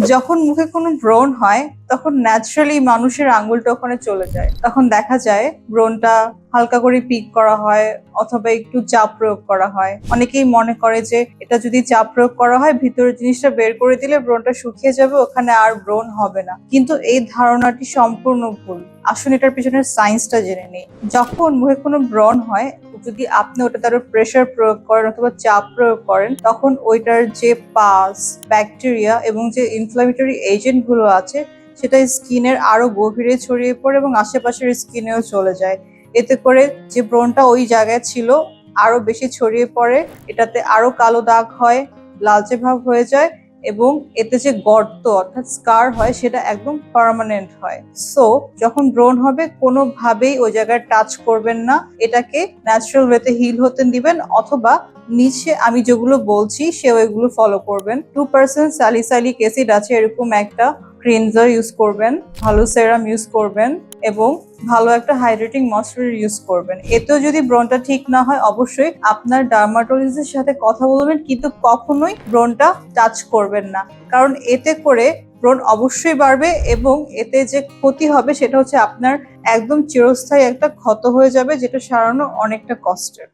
যখন মুখে কোনো ব্রণ হয় তখন ন্যাচারালি মানুষের আঙ্গুলটা ওখানে চলে যায়। তখন দেখা যায় ব্রণটা হালকা করে পিক করা হয় অথবা একটু চাপ প্রয়োগ করা হয়। অনেকেই মনে করে যে এটা যদি চাপ প্রয়োগ করা হয় ভিতরের জিনিসটা বের করে দিলে ব্রণটা শুকিয়ে যাবে, ওখানে আর ব্রণ হবে না। কিন্তু এই ধারণাটি সম্পূর্ণ ভুল। আসলে এটার পিছনের সায়েন্সটা জেনে নেই। যখন মুখে কোনো ব্রণ হয়, যদি আপনি ওটাতে আরো প্রেসার প্রয়োগ করেন অথবা চাপ প্রয়োগ করেন, তখন ওইটার যে পাস, ব্যাকটেরিয়া এবং যে ইনফ্লামেটরি এজেন্ট গুলো আছে সেটা স্কিনের আরো গভীরে ছড়িয়ে পড়ে এবং আশেপাশের স্কিনেও চলে যায়। এতে করে যে ব্রণটা ওই জায়গায় ছিল আরো বেশি ছড়িয়ে পড়ে, এটাতে আরো কালো দাগ হয়, লালচে ভাব হয়ে যায় এবং এতে যে গর্ত অর্থাৎ স্কার হয় সেটা একদম পার্মানেন্ট হয়। সো যখন ব্রণ হবে কোনোভাবেই ওই জায়গায় টাচ করবেন না, এটাকে ন্যাচারাল ওয়েতে হিল হতে দিবেন অথবা নিচে আমি যেগুলো বলছি সে ওইগুলো ফলো করবেন। 2% স্যালিসাইলিক অ্যাসিড আছে এরকম একটা ক্লিনজার ইউজ করবেন, ভালো সেরাম ইউজ করবেন এবং ভালো একটা হাইড্রেটিং ময়েশ্চারাইজার ইউজ করবেন। এতেও যদি ব্রণটা ঠিক না হয় অবশ্যই আপনার ডার্মাটোলজিস্টের সাথে কথা বলবেন, কিন্তু কখনোই ব্রণটা টাচ করবেন না, কারণ এতে করে ব্রণ অবশ্যই বাড়বে এবং এতে যে ক্ষতি হবে সেটা হচ্ছে আপনার একদম চিরস্থায়ী একটা ক্ষত হয়ে যাবে, যেটা সারানো অনেকটা কষ্টের।